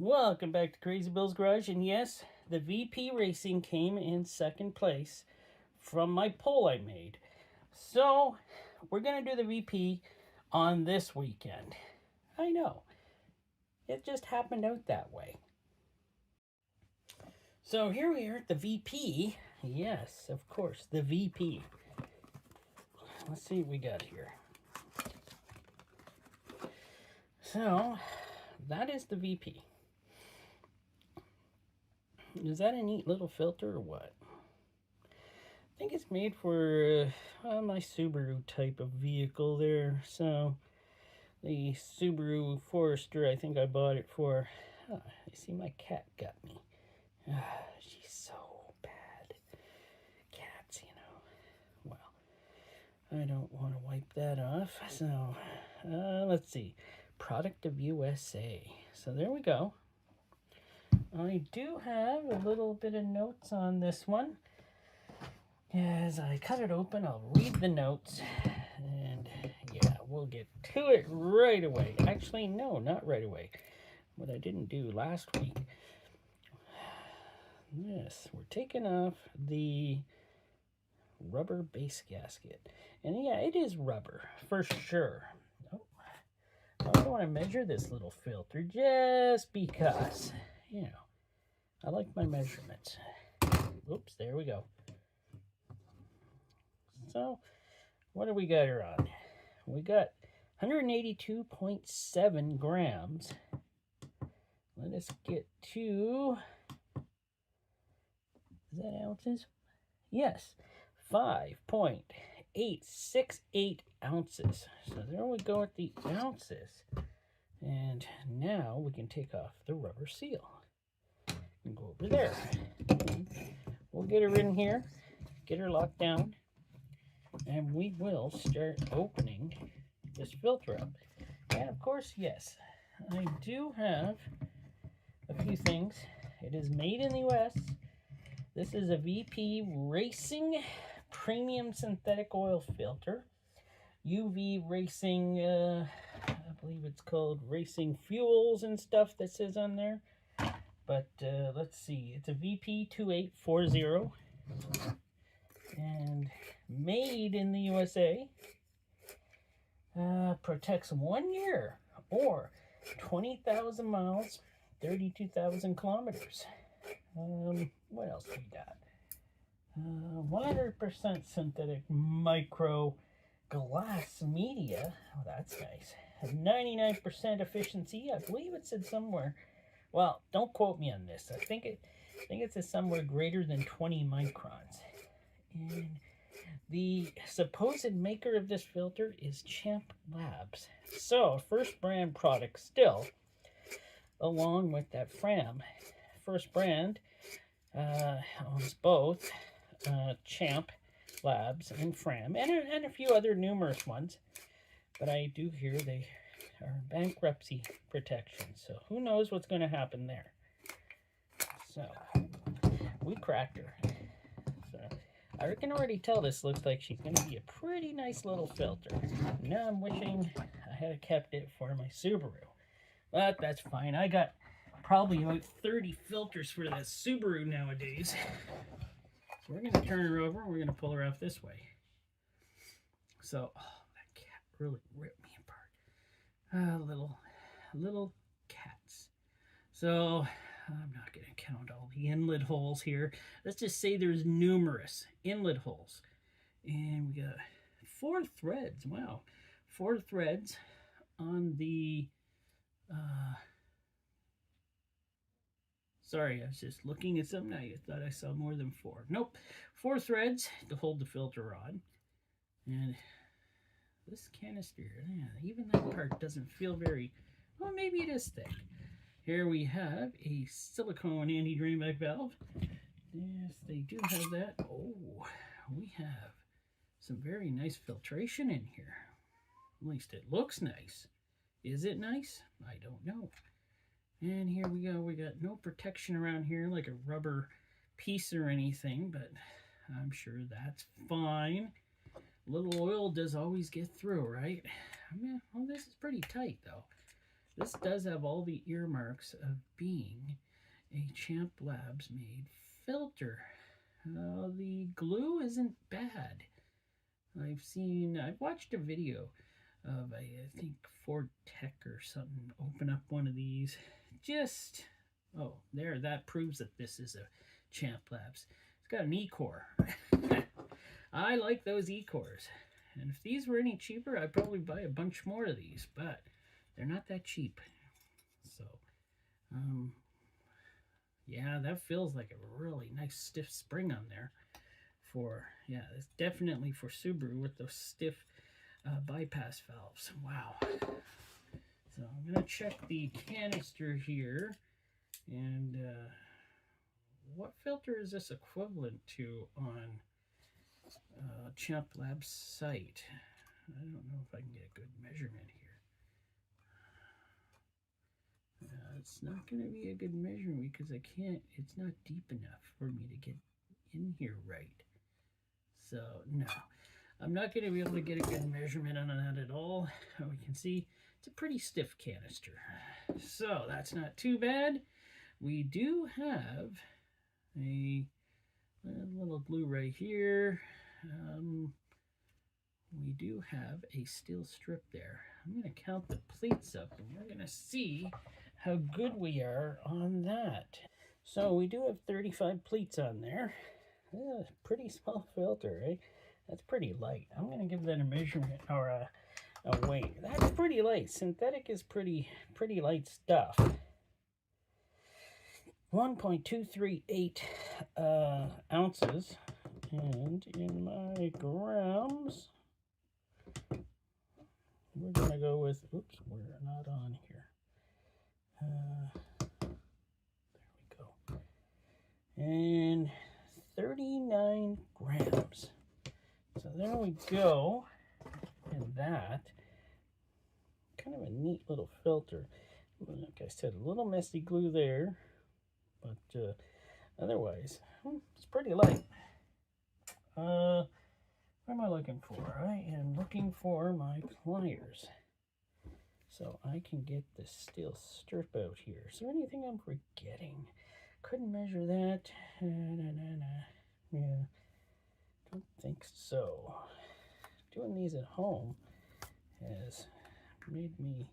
Welcome back to Crazy Bill's Garage, and yes, the VP Racing came in second place from my poll I made. So, we're going to do the VP on this weekend. I know, it just happened out that way. So, here we are at the VP. Yes, of course, the VP. Let's see what we got here. So, that is the VP. Is that a neat little filter or what? I think it's made for my Subaru type of vehicle there. So the Subaru Forester, I think I bought it for. I see my cat got me. She's so bad. Cats, Well, I don't want to wipe that off. So let's see. Product of USA. So there we go. I do have a little bit of notes on this one. As I cut it open, I'll read the notes, and yeah, we'll get to it right away. Actually, no, not right away. What I didn't do last week. Yes, we're taking off the rubber base gasket. And yeah, it is rubber, for sure. Oh, I want to measure this little filter just because, I like my measurements. Oops, there we go. So, what do we got here on? We got 182.7 grams. Let us get to, is that ounces? Yes, 5.868 ounces. So there we go with the ounces. And now we can take off the rubber seal. And go over there. We'll get her in here, get her locked down, and we will start opening this filter up. And of course, yes, I do have a few things. It is made in the US. This is a VP Racing Premium Synthetic Oil Filter. UV Racing, I believe it's called Racing Fuels and stuff that says on there. But let's see, it's a VP2840. And made in the USA. Protects 1 year or 20,000 miles, 32,000 kilometers. What else we got? 100% synthetic micro glass media. Oh, that's nice. 99% efficiency. I believe it said somewhere. Well, don't quote me on this. I think it says somewhere greater than 20 microns. And the supposed maker of this filter is Champ Labs. So, first brand product still, along with that Fram. First brand owns both Champ Labs and Fram, and a few other numerous ones. But I do hear they are bankruptcy protection, so who knows what's going to happen there. So, we cracked her. I can already tell this looks like she's going to be a pretty nice little filter. Now I'm wishing I had kept it for my Subaru. But that's fine. I got probably about 30 filters for that Subaru nowadays. So we're going to turn her over. We're going to pull her off this way. So, oh, that cat really ripped me apart. Little cats. So, I'm not going to count all the inlet holes here. Let's just say there's numerous inlet holes. And we got 4 threads. Wow. 4 threads on the... sorry, I was just looking at something. I thought I saw more than 4. Nope. 4 threads to hold the filter on. And this canister, yeah, even that part doesn't feel very... Well, maybe it is thick. Here we have a silicone anti-drainback valve. Yes, they do have that. Oh, we have some very nice filtration in here. At least it looks nice. Is it nice? I don't know. And here we go. We got no protection around here like a rubber piece or anything, but I'm sure that's fine. A little oil does always get through, right? I mean, well, this is pretty tight, though. This does have all the earmarks of being a Champ Labs made filter. The glue isn't bad. I've watched a video of I think Ford Tech or something open up one of these. Oh, there, that proves that this is a Champ Labs. It's got an E-core. I like those E-cores. And if these were any cheaper, I'd probably buy a bunch more of these, but they're not that cheap. So, yeah, that feels like a really nice stiff spring on there. Yeah, it's definitely for Subaru with those stiff bypass valves. Wow. So I'm going to check the canister here. And what filter is this equivalent to on Champ Labs site? I don't know if I can get a good measurement here. It's not going to be a good measurement because it's not deep enough for me to get in here right. So, no, I'm not going to be able to get a good measurement on that at all. We can see it's a pretty stiff canister. So, that's not too bad. We do have a little glue right here. We do have a steel strip there. I'm going to count the pleats up and we're going to see how good we are on that. So we do have 35 pleats on there. Pretty small filter, eh? That's pretty light. I'm going to give that a measurement or a weight. That's pretty light. Synthetic is pretty light stuff. 1.238 ounces. And in my grams, we're going to go with, oops, we're not on here. There we go. And 39 grams. So there we go. And that, kind of a neat little filter. Like I said, a little messy glue there, but otherwise, it's pretty light. What am I looking for? I am looking for my pliers, so I can get the steel strip out here. Is there anything I'm forgetting? Couldn't measure that. Yeah, don't think so. Doing these at home has made me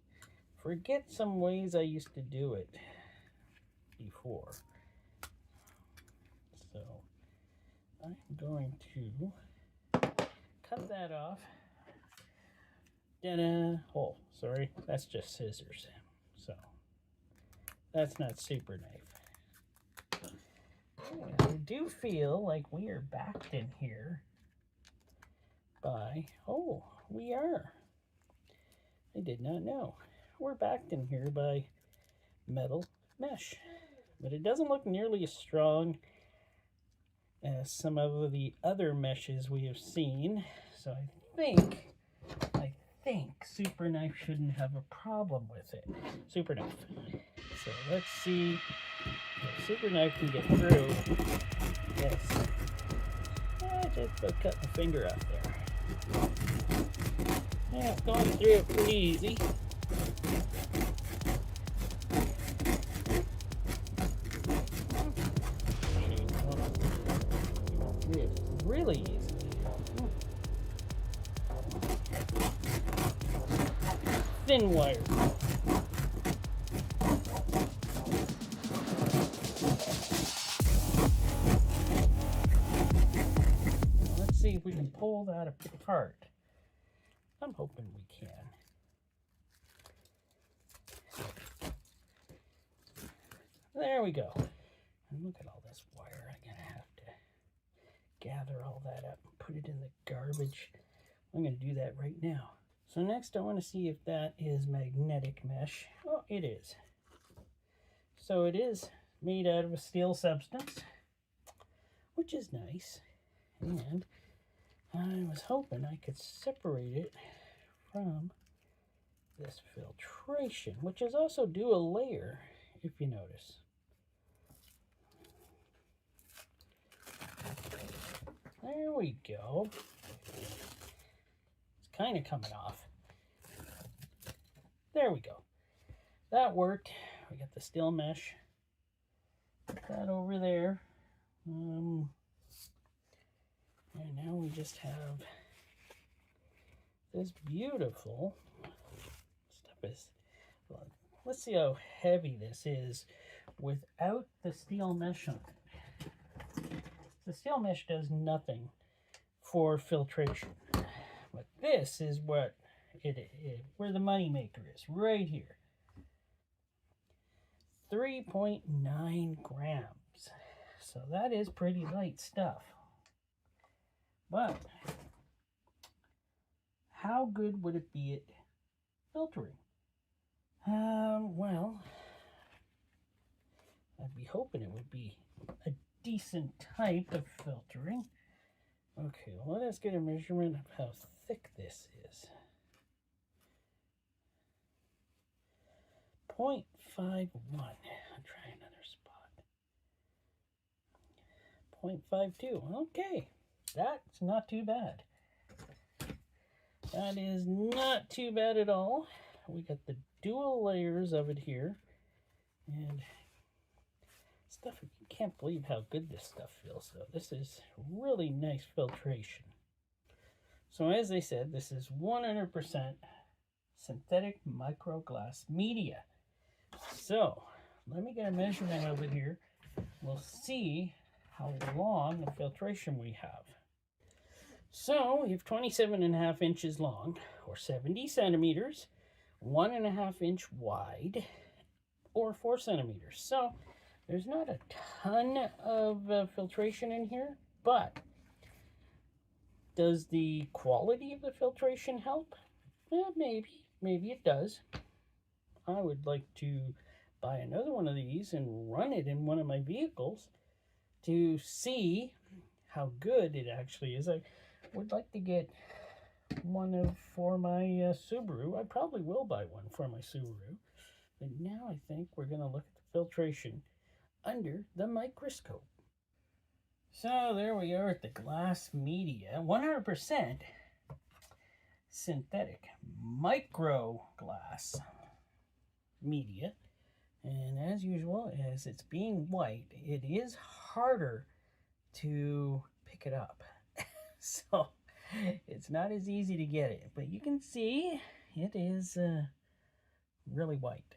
forget some ways I used to do it before. So I'm going to cut that off. Ta-da! Oh, sorry, that's just scissors. So that's not super knife. I do feel like we are backed in here by, oh, we are. I did not know. We're backed in here by metal mesh, but it doesn't look nearly as strong as some of the other meshes we have seen. So I think Super Knife shouldn't have a problem with it. Super Knife. So let's see if Super Knife can get through. Yes. Just about cut my finger off there. Yeah, it's going through it pretty easy. Really easy. Thin wire. Let's see if we can pull that apart. I'm hoping we can. There we go. And look at all this wire. I'm going to have to gather all that up and put it in the garbage. I'm going to do that right now. So next I want to see if that is magnetic mesh. Oh, it is. So it is made out of a steel substance, which is nice. And I was hoping I could separate it from this filtration, which is also dual layer, if you notice. There we go. It's kind of coming off. There we go. that worked. We got the steel mesh. Put that over there. And now we just have this beautiful stuff. Let's see how heavy this is without the steel mesh on it. The steel mesh does nothing for filtration, but this is what where the money maker is, right here. 3.9 grams. So that is pretty light stuff. But how good would it be at filtering? Well, I'd be hoping it would be a decent type of filtering. Okay, well, let us get a measurement of how thick this is. 0.51. I'll try another spot. 0.52. Okay, that's not too bad. That is not too bad at all. We got the dual layers of it here. And stuff, you can't believe how good this stuff feels. So this is really nice filtration. So as I said, this is 100% synthetic microglass media. So let me get a measurement of it here. We'll see how long the filtration we have. So we have 27.5 inches long, or 70 centimeters, 1.5 inch wide, or 4 centimeters. So there's not a ton of filtration in here, but does the quality of the filtration help? Maybe it does. I would like to buy another one of these and run it in one of my vehicles to see how good it actually is. I would like to get one for my Subaru. I probably will buy one for my Subaru. But now I think we're going to look at the filtration under the microscope. So there we are at the glass media, 100% synthetic micro glass media. And as usual, as it's being white, it is harder to pick it up. So it's not as easy to get it, but you can see it is really white.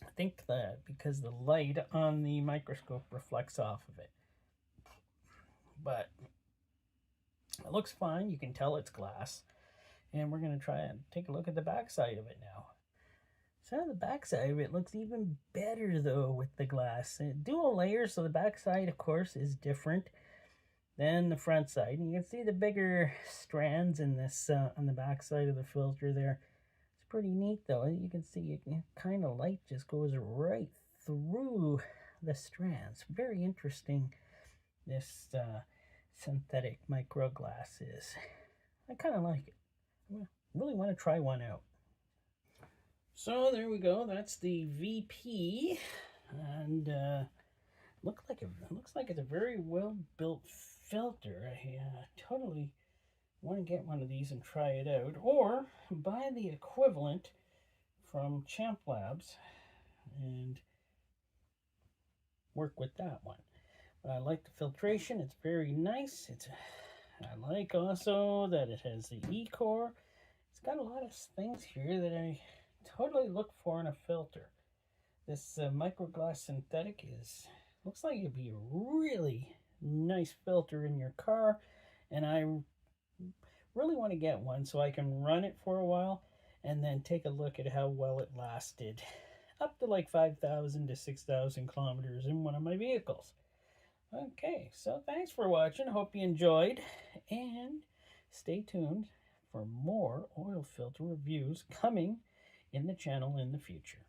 I think that because the light on the microscope reflects off of it. But it looks fine. You can tell it's glass. And we're going to try and take a look at the back side of it now. So the back side of it looks even better though with the glass. Dual layers, so the back side of course is different than the front side. And you can see the bigger strands in this on the back side of the filter there. It's pretty neat though. You can see it kind of light just goes right through the strands. Very interesting, this synthetic microglass is. I kind of like it. I really want to try one out. So there we go. That's the VP, and looks like it's a very well built filter. I totally want to get one of these and try it out, or buy the equivalent from Champ Labs and work with that one. But I like the filtration. It's very nice. I like also that it has the E-Core. It's got a lot of things here that I totally look for in a filter. This microglass synthetic looks like it'd be a really nice filter in your car, and I really want to get one so I can run it for a while and then take a look at how well it lasted up to like 5,000 to 6,000 kilometers in one of my vehicles. Okay, so thanks for watching. Hope you enjoyed, and stay tuned for more oil filter reviews coming in the channel in the future.